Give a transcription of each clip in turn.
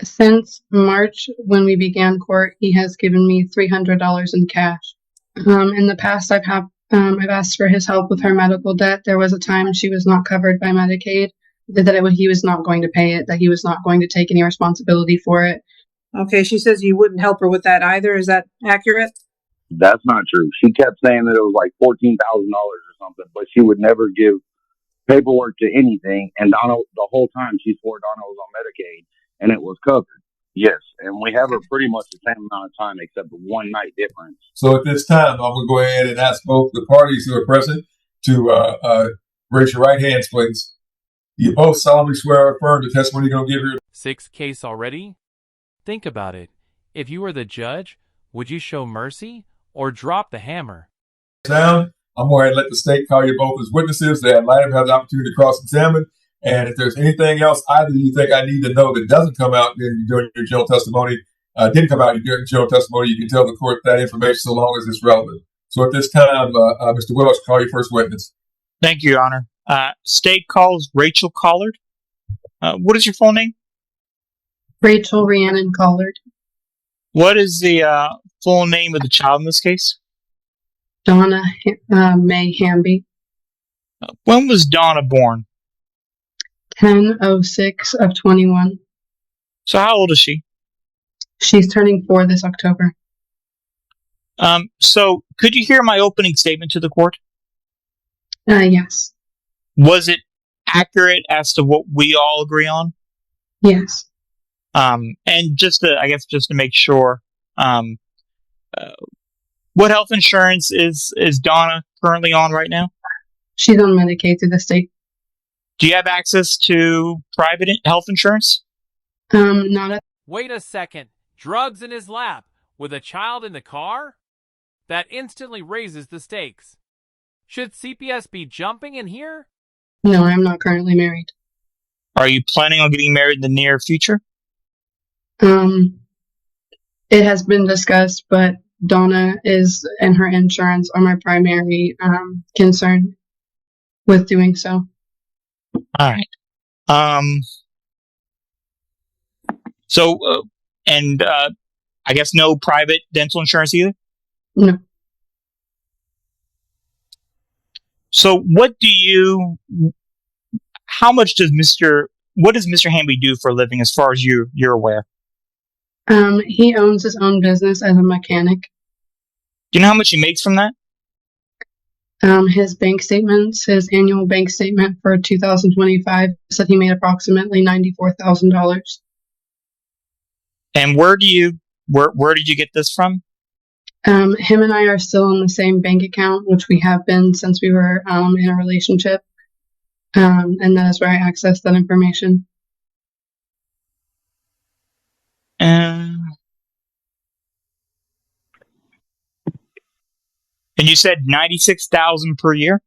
Since March, when we began court, he has given me $300 in cash. In the past, I've asked for his help with her medical debt. There was a time she was not covered by Medicaid, he was not going to pay it, that he was not going to take any responsibility for it. Okay, she says you wouldn't help her with that either. Is that accurate? That's not true. She kept saying that it was like $14,000 or something, but she would never give paperwork to anything. And Donna, the whole time, she swore Donna was on Medicaid and it was covered. Yes, and we have her pretty much the same amount of time, except a 1 night difference. So at this time, I'm going to go ahead and ask both the parties who are present to raise your right hands, please. You both solemnly swear or affirm the testimony you're going to give here. 6th case already? Think about it. If you were the judge, would you show mercy or drop the hammer? Now, I'm going to let the state call you both as witnesses. They have later have the opportunity to cross-examine. And if there's anything else either you think I need to know that doesn't come out during your general testimony, didn't come out during your general testimony, you can tell the court that information so long as it's relevant. So at this time, Mr. Willis, call your first witness. Thank you, Your Honor. State calls Rachel Collard. What is your full name? Rachel Rhiannon Collard. What is the full name of the child in this case? Donna May Hamby. When was Donna born? 10/06 of 21. So how old is she? She's turning 4 this October. So could you hear my opening statement to the court? Yes. Was it accurate as to what we all agree on? Yes. And just to make sure, what health insurance is Donna currently on right now? She's on Medicaid through the state. Do you have access to private health insurance? Not at. Wait a second. Drugs in his lap with a child in the car? That instantly raises the stakes. Should CPS be jumping in here? No, I'm not currently married. Are you planning on getting married in the near future? It has been discussed, but Donna and her insurance are my primary concern with doing so. All right. I guess no private dental insurance either? No. So what does Mr. Hamby do for a living as far as you're aware? He owns his own business as a mechanic. Do you know how much he makes from that? His annual bank statement for 2025 said he made approximately $94,000. And where did you get this from? Him and I are still in the same bank account, which we have been since we were in a relationship. And that is where I accessed that information. And you said $96,000 per year?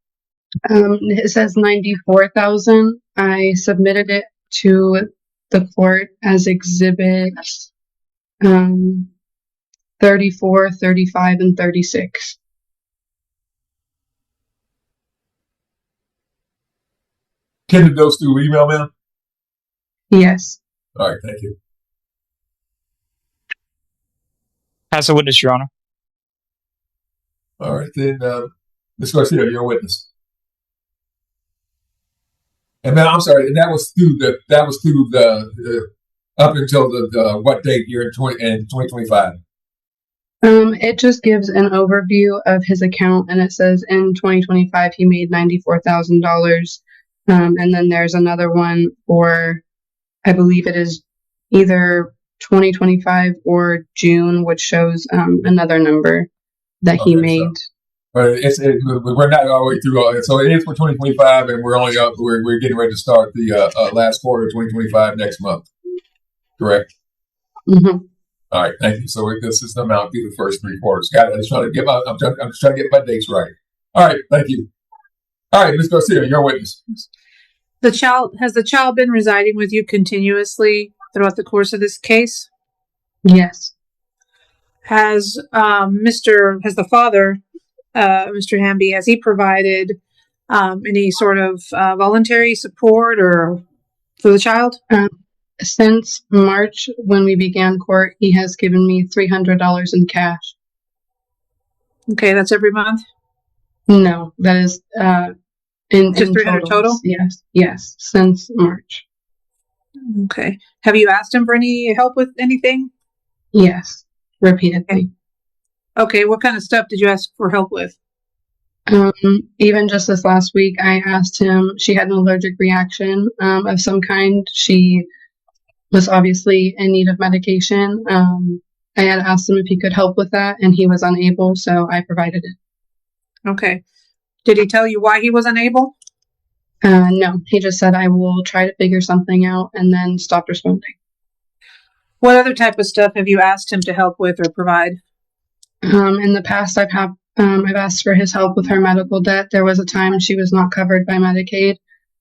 It says $94,000. I submitted it to the court as Exhibit 34, 35, and 36. Can those through email, ma'am? Yes. All right, thank you. As a witness, Your Honor. All right, then, Ms. Garcia, you're a witness. And ma'am, I'm sorry, and that was through the up until the what date here in 2025? It just gives an overview of his account, and it says in 2025 he made $94,000. And then there's another one for, I believe it is either 2025 or June, which shows another number that he made. But we're not all the way through all that. So it is for 2025, and we're getting ready to start the last quarter of 2025 next month. Correct? Mm-hmm. All right, thank you. So this is the amount through the first 3 quarters. Got it. I'm just trying to get my dates right. All right, thank you. All right, Ms. Garcia, you're a witness. Has the child been residing with you continuously throughout the course of this case? Yes. Has the father, Mr. Hamby, has he provided any sort of voluntary support or for the child? Since March, when we began court, he has given me $300 in cash. Okay, that's every month? No, that is Just 300 total? Yes, since March. Okay. Have you asked him for any help with anything? Yes, repeatedly. Okay, what kind of stuff did you ask for help with? Even just this last week, I asked him, she had an allergic reaction of some kind. She was obviously in need of medication. I had asked him if he could help with that, and he was unable, so I provided it. Okay. Did he tell you why he was unable? No, he just said, I will try to figure something out, and then stopped responding. What other type of stuff have you asked him to help with or provide? In the past, I've asked for his help with her medical debt. There was a time she was not covered by Medicaid,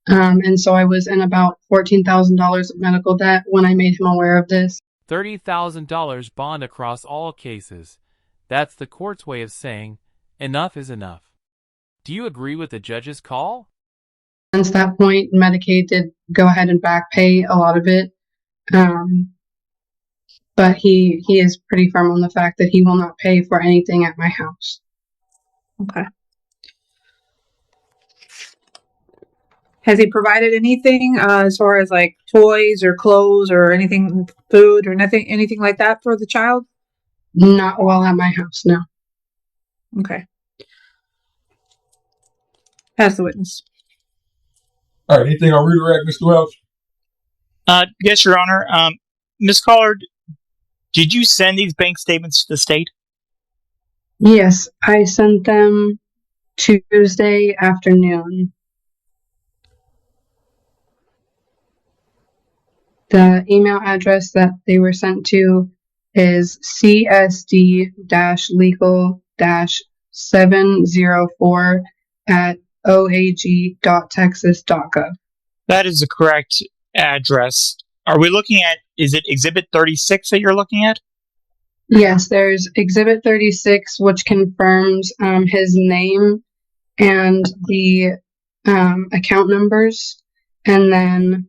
and so I was in about $14,000 of medical debt when I made him aware of this. $30,000 bond across all cases. That's the court's way of saying enough is enough. Do you agree with the judge's call? Since that point, Medicaid did go ahead and back pay a lot of it. But he is pretty firm on the fact that he will not pay for anything at my house. Okay. Has he provided anything as far as like toys or clothes or anything, food or anything like that for the child? Not while at my house, no. Okay. Pass the witness. All right. Anything on redirect, Mr. Welch? Yes, Your Honor. Ms. Collard, did you send these bank statements to the state? Yes, I sent them Tuesday afternoon. The email address that they were sent to is csd-legal-704@oag.texas.gov. That is the correct address. Are we looking at, is it Exhibit 36 that you're looking at? Yes, there's Exhibit 36, which confirms his name and the account numbers, and then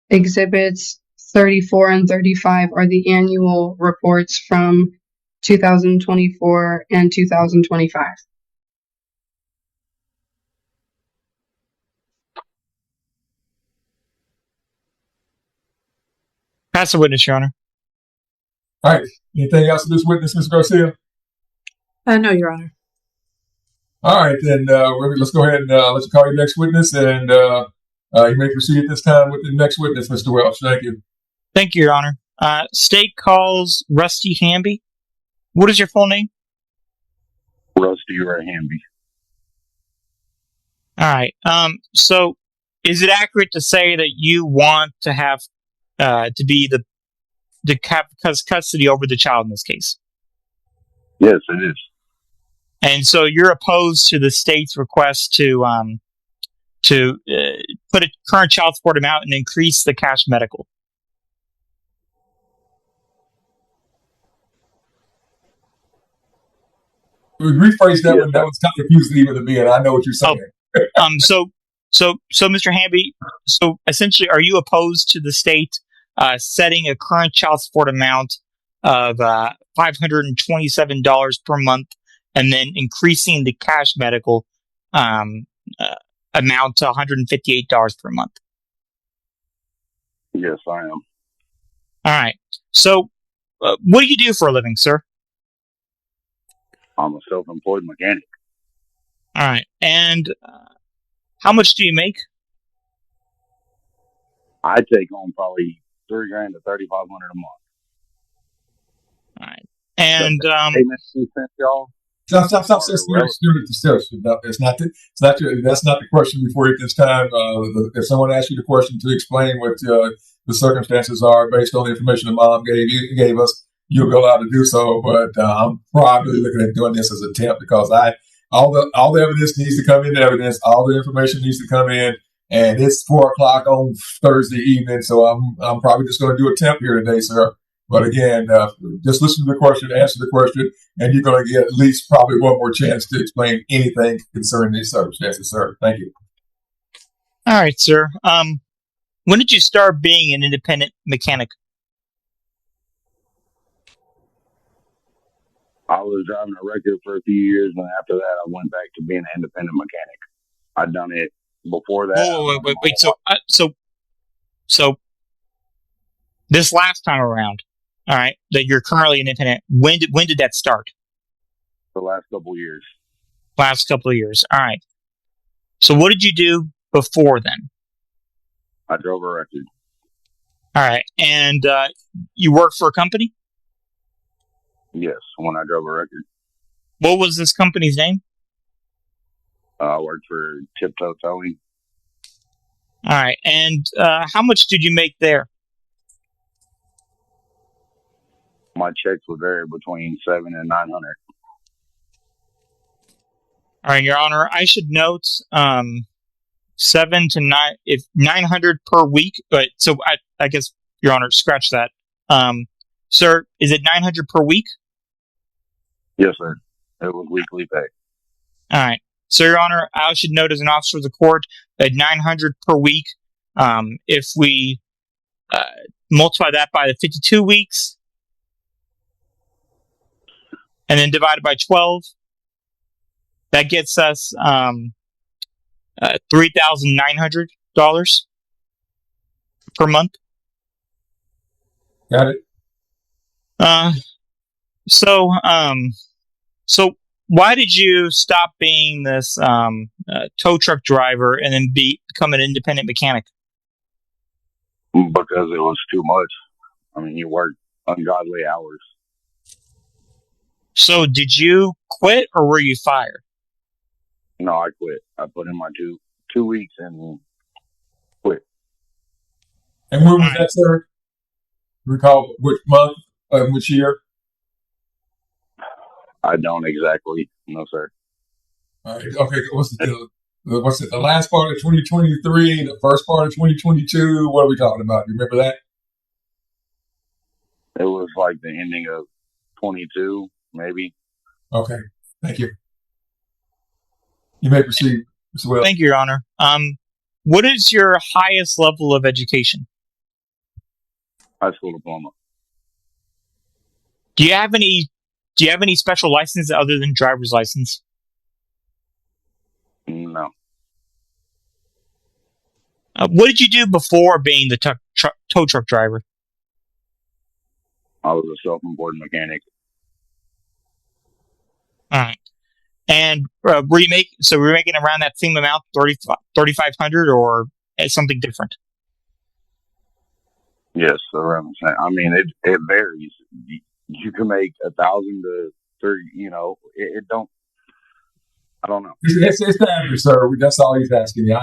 Exhibits 34 and 35 are the annual reports from 2024 and 2025. Pass the witness, Your Honor. All right. Anything else to this witness, Mr. Garcia? No, Your Honor. All right, then let's go ahead and let you call your next witness, and you may proceed at this time with the next witness, Mr. Welch. Thank you. Thank you, Your Honor. State calls Rusty Hamby. What is your full name? Rusty Ray Hamby. All right. So is it accurate to say that you want to have to be the custody over the child in this case? Yes, it is. And so you're opposed to the state's request to put a current child support amount and increase the cash medical. Rephrase that one. That was kind of confusing even to me, and I know what you're saying. So Mr. Hamby, so essentially, are you opposed to the state setting a current child support amount of $527 per month and then increasing the cash medical amount to $158 per month? Yes, I am. All right. So what do you do for a living, sir? I'm a self-employed mechanic. All right. And how much do you make? I take home probably $3,000 to $3,500 a month. All right. And payments you sent y'all. Stop. That's not the question before you at this time. If someone asks you the question to explain what the circumstances are based on the information the mom gave us, you'll be allowed to do so. But I'm probably looking at doing this as a temp because all the evidence needs to come into evidence. All the information needs to come in, and it's 4:00 on Thursday evening. So I'm probably just going to do a temp here today, sir. But again, just listen to the question, answer the question, and you're going to get at least probably one more chance to explain anything concerning these circumstances, sir. Thank you. all right, sir. When did you start being an independent mechanic? I was driving a record for a few years, and after that, I went back to being an independent mechanic. I'd done it before that. Wait. So this last time around, all right, that you're currently an independent. When did that start? The last couple of years. Last couple of years. All right. So what did you do before then? I drove a record. All right, and you worked for a company? Yes, when I drove a record. What was this company's name? I worked for Tiptoe Towing. All right, and how much did you make there? My checks would vary between $700 and $900. All right, Your Honor, I should note 7 to 9, if 900 per week. But so I guess, Your Honor, scratch that. Sir, is it 900 per week? Yes, sir. It was weekly pay. All right. So, Your Honor, I should note as an officer of the court that 900 per week, if we multiply that by the 52 weeks and then divide it by 12, that gets us $3,900 per month. Got it. So why did you stop being this tow truck driver and then become an independent mechanic? Because it was too much. I mean, you work ungodly hours. So did you quit or were you fired? No, I quit. I put in my two weeks and quit. And when was that, sir? Recall which month, which year? I don't exactly. No, sir. All right. Okay. What's it? The last part of 2023, the first part of 2022. What are we talking about? You remember that? It was like the ending of 22, maybe. Okay. Thank you. You may proceed, Mr. Wells. Thank you, Your Honor. What is your highest level of education? High school diploma. Do you have any special licenses other than driver's license? No. What did you do before being the tow truck driver? I was a self-employed mechanic. All right. And were you making around that same amount, $3,500, or something different? Yes, around the same. I mean, it varies. You can make 1,000 to 30. You know, it don't. I don't know. It's the average, sir. That's all he's asking you.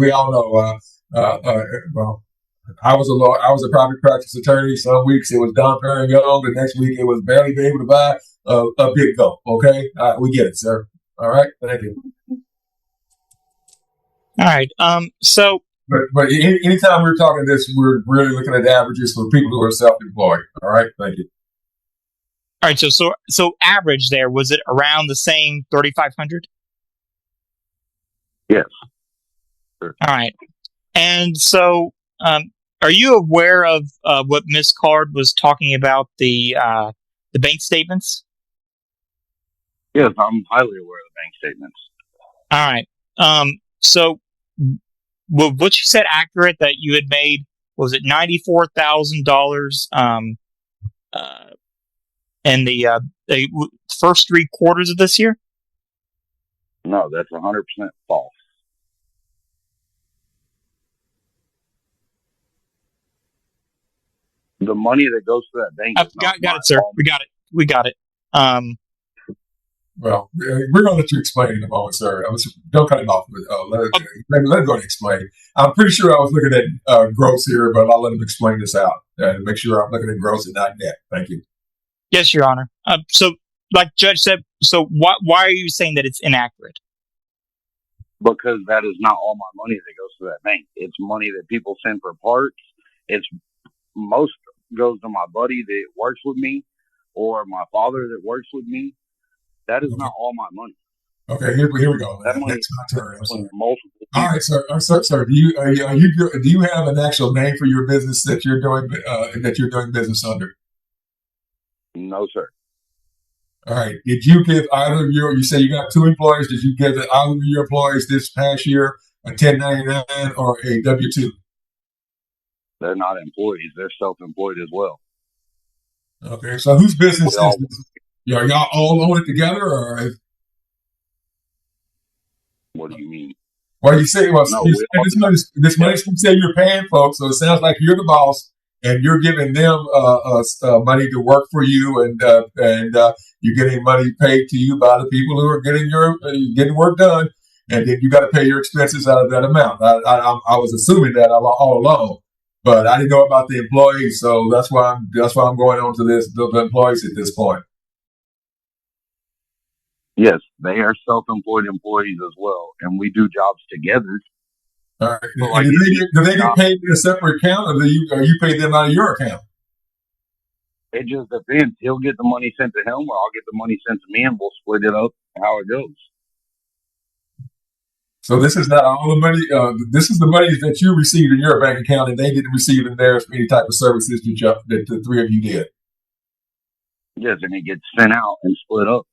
We all know. Well, I was a private practice attorney. Some weeks it was Don Perignon. The next week it was barely being able to buy a big goat. Okay, we get it, sir. All right, thank you. All right. But anytime we're talking this, we're really looking at the averages for people who are self-employed. All right, thank you. All right. So average there, was it around the same 3,500? Yes. Sure. All right. And so, are you aware of what Ms. Card was talking about the bank statements? Yes, I'm highly aware of the bank statements. All right. So, what you said accurate that you had made, was it $94,000 in the first 3 quarters of this year? No, that's 100% false. The money that goes to that bank. Got it, sir. We got it. Well, we're going to let you explain in a moment, sir. Don't cut him off. Let him go and explain. I'm pretty sure I was looking at gross here, but I'll let him explain this out and make sure I'm looking at gross and not net. Thank you. Yes, Your Honor. So, like Judge said, so why are you saying that it's inaccurate? Because that is not all my money that goes to that bank. It's money that people send for parts. It's most goes to my buddy that works with me or my father that works with me. That is not all my money. Okay, here we go. That money That's my turn. I'm sorry. multiple All right, sir. Sir, do you have an actual name for your business that you're doing business under? No, sir. All right. Did you give either of you say you got 2 employees? Did you give either of your employees this past year a 1099 or a W-2? They're not employees. They're self-employed as well. Okay. So whose business is this? Are y'all all on it together, or? What do you mean? Well, you say this money you say you're paying folks, so it sounds like you're the boss and you're giving them money to work for you, and you're getting money paid to you by the people who are getting work done, and then you got to pay your expenses out of that amount. I was assuming that all along, but I didn't know about the employees, so that's why I'm going on to the employees at this point. Yes, they are self-employed employees as well, and we do jobs together. All right. So do they get paid in a separate account, or you pay them out of your account? It just depends. He'll get the money sent to him, or I'll get the money sent to me, and we'll split it up how it goes. So this is not all the money. This is the money that you received in your bank account, and they didn't receive in theirs for any type of services that the 3 of you did. Yes, and it gets sent out and split up.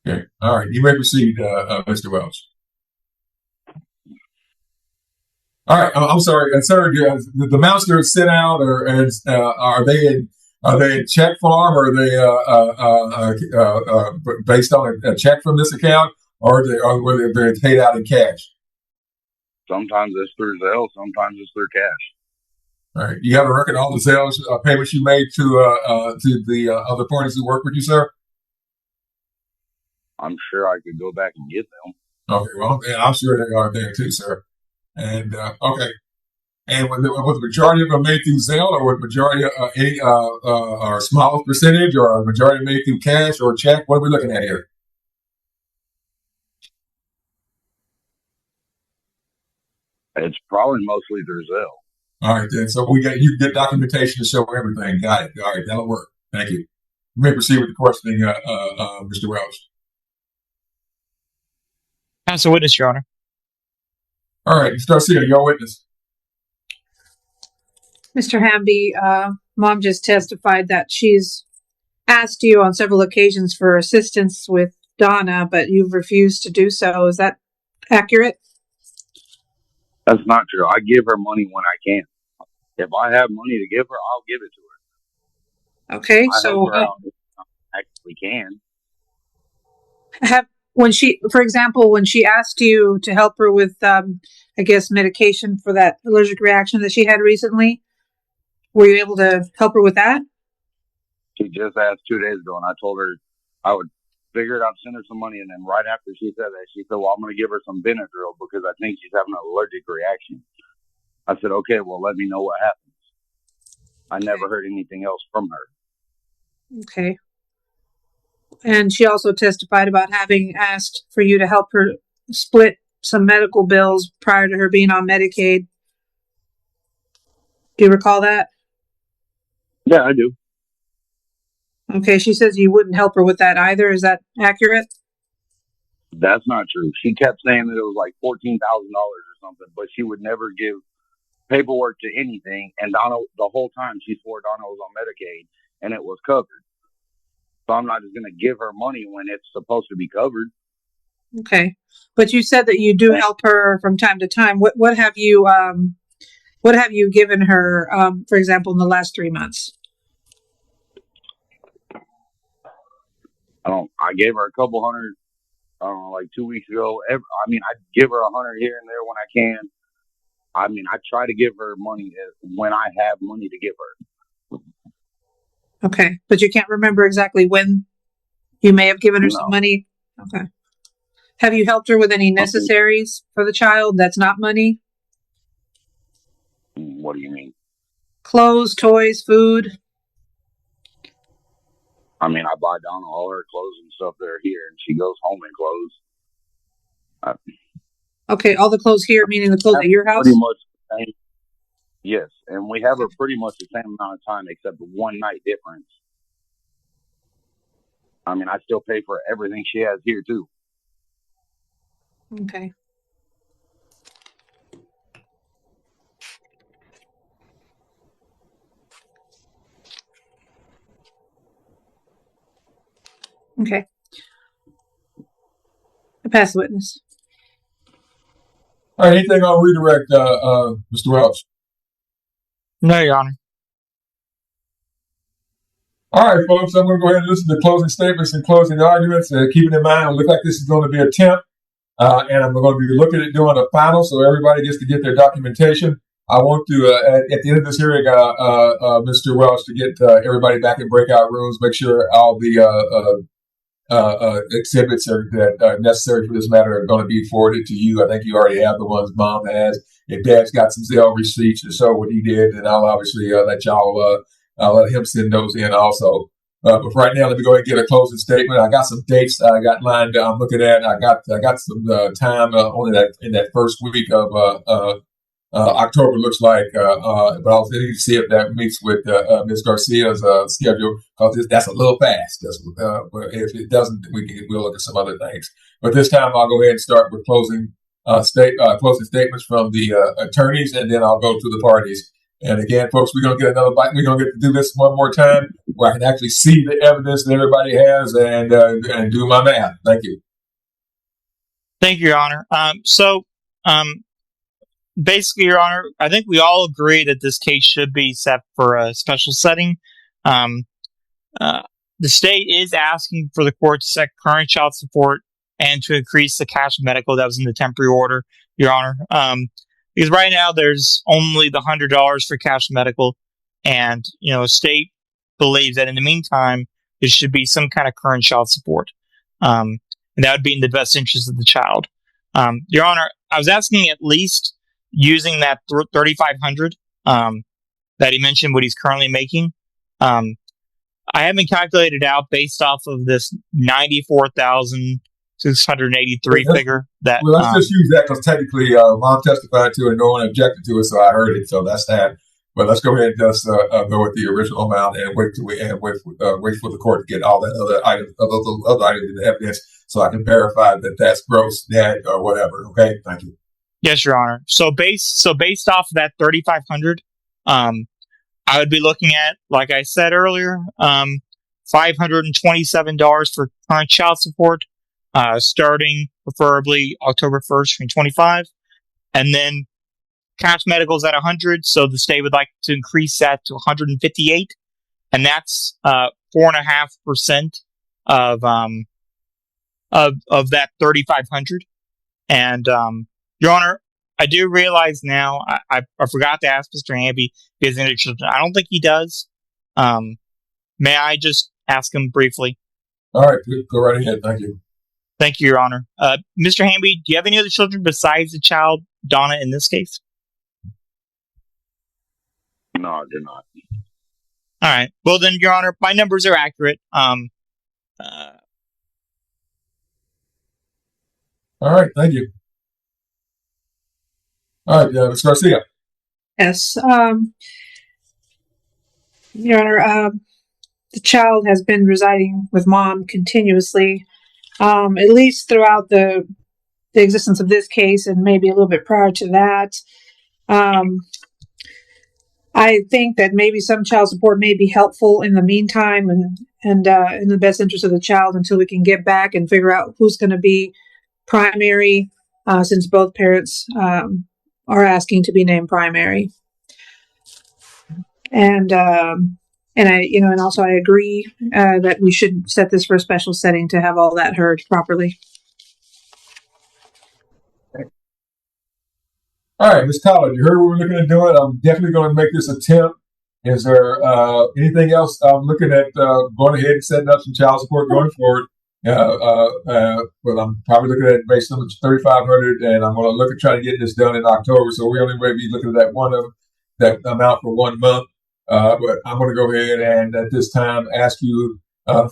Okay. All right. You may proceed, Mr. Welch. All right. I'm sorry, sir. The amounts that are sent out, are they in check form, or are they based on a check from this account, or were they paid out in cash? Sometimes it's through Zelle. Sometimes it's through cash. All right. You have a record of all the sales payments you made to the other parties who work with you, sir? I'm sure I could go back and get them. Okay, well, yeah, I'm sure they are there too, sir. And okay, and was the majority of them made through Zelle, or was the majority or a small percentage, or a majority made through cash or check? What are we looking at here? It's probably mostly through Zelle. All right, then. So you get documentation to show everything. Got it. All right, that'll work. Thank you. You may proceed with the questioning, Mr. Welch. As a witness, Your Honor. All right, Mr. Garcia, your witness. Mr. Hamby, Mom just testified that she's asked you on several occasions for assistance with Donna, but you've refused to do so. Is that accurate? That's not true. I give her money when I can. If I have money to give her, I'll give it to her. Okay, I so help her out if I actually can. For example, when she asked you to help her with, I guess, medication for that allergic reaction that she had recently, were you able to help her with that? She just asked 2 days ago, and I told her I would figure it out, send her some money, and then right after she said that, she said, well, I'm going to give her some Benadryl because I think she's having an allergic reaction. I said, okay, well, let me know what happens. I never heard anything else from her. Okay. And she also testified about having asked for you to help her split some medical bills prior to her being on Medicaid. Do you recall that? Yeah, I do. Okay, she says you wouldn't help her with that either. Is that accurate? That's not true. She kept saying that it was like $14,000 or something, but she would never give paperwork to anything. And Donna, the whole time, she swore Donna was on Medicaid and it was covered. So I'm not just going to give her money when it's supposed to be covered. Okay, but you said that you do help her from time to time. What have you given her? For example, in the last 3 months. I gave her a couple hundred, like 2 weeks ago. I give her $100 here and there when I can. I try to give her money when I have money to give her. Okay, but you can't remember exactly when you may have given her some money? Okay. Have you helped her with any necessaries for the child that's not money? What do you mean? Clothes, toys, food? I buy Donna all her clothes and stuff that are here, and she goes home in clothes. Okay, all the clothes here, meaning the clothes at your house? Pretty much the same. Yes, and we have her pretty much the same amount of time, except 1 night difference. I mean, I still pay for everything she has here too. Okay. Okay. I pass the witness. All right, anything on redirect, Mr. Welch? No, Your Honor. All right, folks, I'm going to go ahead and listen to closing statements and closing arguments. Keeping in mind, it looks like this is going to be a temp, and I'm going to be looking at doing a final, so everybody gets to get their documentation. I want to, at the end of this hearing, Mr. Welch, to get everybody back in breakout rooms, make sure all the exhibits that are necessary for this matter are going to be forwarded to you. I think you already have the ones Mom has. If Dad's got some Zelle receipts to show what he did, then I'll obviously let y'all. I'll let him send those in also. But for right now, let me go ahead and get a closing statement. I got some dates I got lined up. I'm looking at. I got some time on in that first week of October. Looks like, but I'll need to see if that meets with Ms. Garcia's schedule, because that's a little fast. But if it doesn't, we'll look at some other things. But this time, I'll go ahead and start with closing statements from the attorneys, and then I'll go to the parties. And again, folks, we're going to get another bite. We're going to get to do this one more time where I can actually see the evidence that everybody has and do my math. Thank you. Thank you, Your Honor. Basically, Your Honor, I think we all agree that this case should be set for a special setting. The state is asking for the court to set current child support and to increase the cash medical that was in the temporary order, Your Honor. Because right now there's only the $100 for cash medical, and state believes that in the meantime there should be some kind of current child support, and that would be in the best interest of the child. Your Honor, I was asking at least using that $3,500 that he mentioned what he's currently making. I haven't calculated out based off of this 94,683 figure. That well, let's just use that because technically, Mom testified to it and no one objected to it, so I heard it. So that's that. But let's go ahead and just go with the original amount and wait for the court to get all that other items in the evidence, so I can verify that that's gross, net, or whatever. Okay, thank you. Yes, Your Honor. So based off of that $3,500, I would be looking at, like I said earlier, $527 for current child support, starting preferably October 1st, 2025, and then cash medicals at 100. So the state would like to increase that to 158, and that's 4.5% of that 3,500. And Your Honor, I do realize now I forgot to ask Mr. Hamby if he has any children. I don't think he does. May I just ask him briefly? All right, go right ahead. Thank you. Thank you, Your Honor. Mr. Hamby, do you have any other children besides the child, Donna, in this case? No, I do not. All right. Well, then, Your Honor, my numbers are accurate. All right, thank you. All right, Ms. Garcia. Yes. Your Honor, the child has been residing with Mom continuously, at least throughout the existence of this case, and maybe a little bit prior to that. I think that maybe some child support may be helpful in the meantime, and in the best interest of the child, until we can get back and figure out who's going to be primary, since both parents are asking to be named primary. And I, and also I agree that we should set this for a special setting to have all that heard properly. All right, Ms. Collard, you heard what we're looking at doing. I'm definitely going to make this attempt. Is there anything else? I'm looking at going ahead and setting up some child support going forward. But I'm probably looking at based on the $3,500, and I'm going to look at trying to get this done in October. So we only may be looking at that amount for 1 month. But I'm going to go ahead and at this time ask you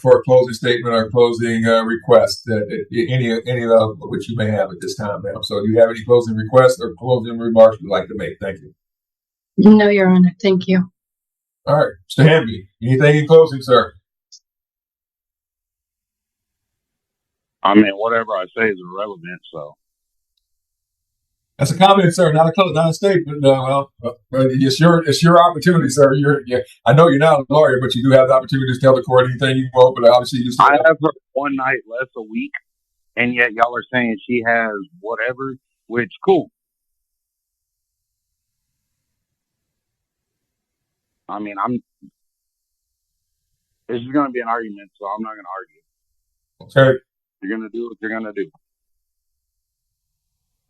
for a closing statement or closing request, any of which you may have at this time, ma'am. So do you have any closing requests or closing remarks you'd like to make? Thank you. No, Your Honor. Thank you. All right. Mr. Hamby, anything in closing, sir? I mean, whatever I say is irrelevant. So That's a comment, sir, not a statement. It's your opportunity, sir. I know you're not a lawyer, but you do have the opportunity to tell the court anything you want. But obviously, you still I have her one night less a week, and yet y'all are saying she has whatever, which cool. I mean, this is going to be an argument, so I'm not going to argue. Okay. You're going to do what you're going to do.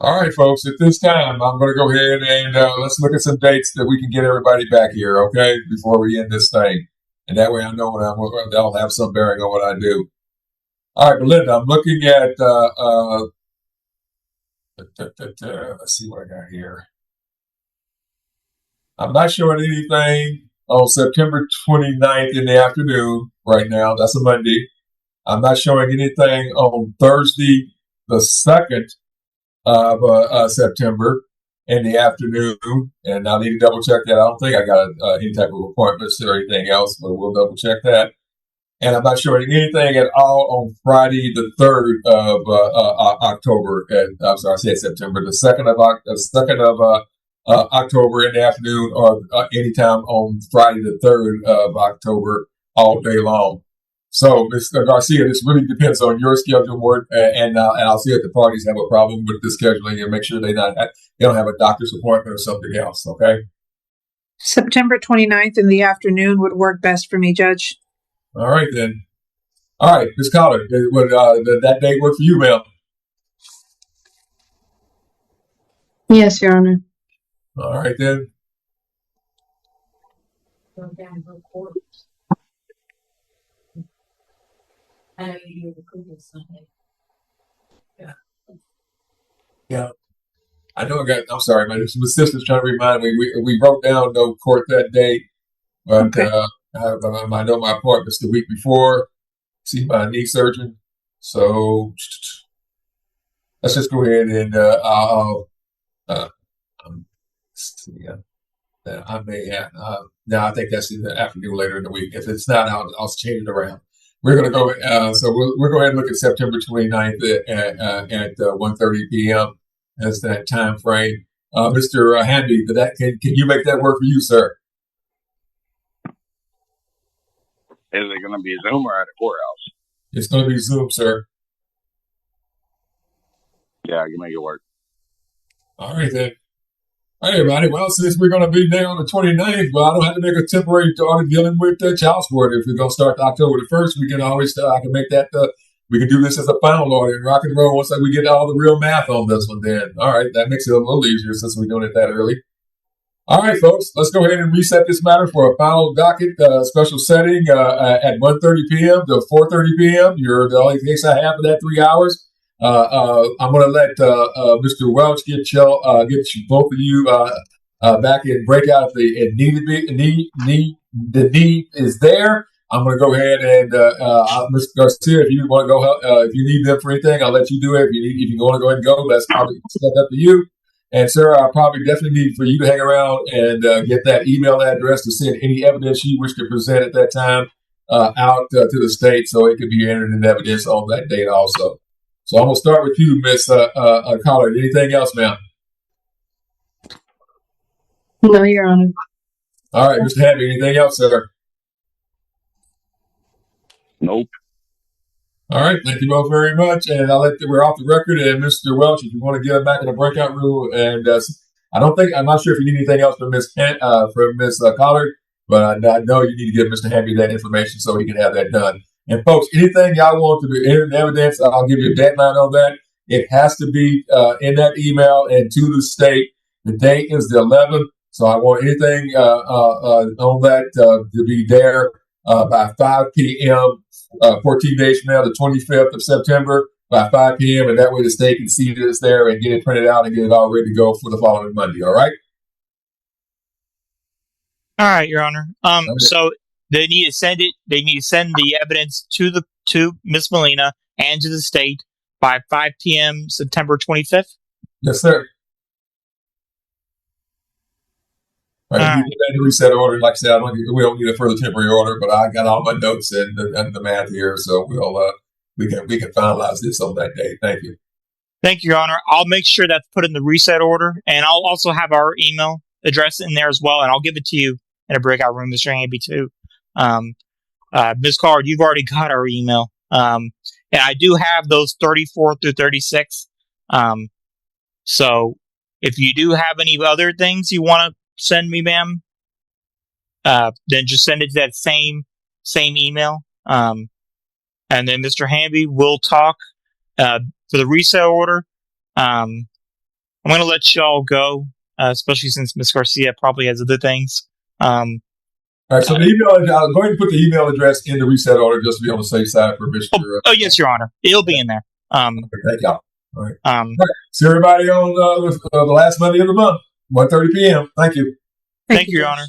All right, folks. At this time, I'm going to go ahead and let's look at some dates that we can get everybody back here, okay, before we end this thing. And that way I know that'll have some bearing on what I do. All right, Belinda, I'm looking at, let's see what I got here. I'm not showing anything on September 29th in the afternoon right now. That's a Monday. I'm not showing anything on Thursday, the 2nd of September in the afternoon. And I need to double check that. I don't think I got any type of appointments or anything else, but we'll double check that. And I'm not showing anything at all on Friday, the 3rd of October. I'm sorry, I said September. The 2nd of October in the afternoon, or anytime on Friday, the 3rd of October, all day long. So, Mr. Garcia, this really depends on your schedule more, and I'll see if the parties have a problem with the scheduling and make sure they don't have a doctor's appointment or something else. Okay. September 29th in the afternoon would work best for me, Judge. All right, then. All right, Ms. Collar, would that date work for you, ma'am? Yes, Your Honor. All right, then. I know you do the previous Sunday. Yeah. I know I'm sorry, my sister's trying to remind me. We wrote down no court that day, but Okay. I know my appointment's the week before. See my knee surgeon. So let's just go ahead and I may have. No, I think that's in the afternoon later in the week. If it's not, I'll change it around. We're going to go. So we'll go ahead and look at September 29th at 1:30 p.m. as that time frame. Mr. Handy, can you make that work for you, sir? Is it going to be Zoom or at a courthouse? It's going to be Zoom, sir. Yeah, I can make it work. All right, then. All right, everybody. Well, since we're going to be there on the 29th, well, I don't have to make a temporary order dealing with child support. If we're going to start October the 1st, we can always, I can make that, we can do this as a final order and rock and roll once we get all the real math on this one then. All right, that makes it a little easier since we're doing it that early. All right, folks, let's go ahead and reset this matter for a final docket special setting at 1:30 p.m. to 4:30 p.m. You're the only case I have for that 3 hours. I'm going to let Mr. Welch get both of you back in breakout if the need is there. I'm going to go ahead and Mr. Garcia, if you want to go, if you need them for anything, I'll let you do it. If you want to go ahead and go, that's probably up to you. And sir, I'll probably definitely need for you to hang around and get that email address to send any evidence you wish to present at that time out to the state, so it could be entered in evidence on that date also. So I'm going to start with you, Miss Collard. Anything else, ma'am? No, Your Honor. All right, Mr. Happy, anything else, sir? Nope. All right, thank you both very much. And we're off the record. And Mr. Welch, if you want to get back in the breakout room, and I'm not sure if you need anything else from Miss Collard, but I know you need to give Mr. Happy that information so he can have that done. And folks, anything y'all want to be entered in evidence, I'll give you a deadline on that. It has to be in that email and to the state. The date is the 11th, so I want anything on that to be there by 5 p.m. 14 days from now, the 25th of September, by 5 p.m. And that way the state can see that it's there and get it printed out and get it all ready to go for the following Monday. All right? All right, Your Honor. Okay. So they need to send it. They need to send the evidence to Miss Molina and to the state by 5 p.m. September 25th. Yes, sir. All right, you get a reset order. Like I said, we don't need a further temporary order, but I got all my notes and the math here, so we can finalize this on that day. Thank you. Thank you, Your Honor. I'll make sure that's put in the reset order, and I'll also have our email address in there as well, and I'll give it to you in a breakout room, Mr. Hamby, too. Ms. Card, you've already got our email. And I do have those 34 through 36. So if you do have any other things you want to send me, ma'am, then just send it to that same email. And then Mr. Hamby will talk for the reset order. I'm going to let y'all go, especially since Ms. Garcia probably has other things. All right, so the email, I'm going to put the email address in the reset order just to be on the safe side for Mr. Oh, yes, Your Honor. It'll be in there. Thank y'all. All right. All right. See everybody on the last Monday of the month, 1:30 p.m. Thank you. Thank you, Your Honor.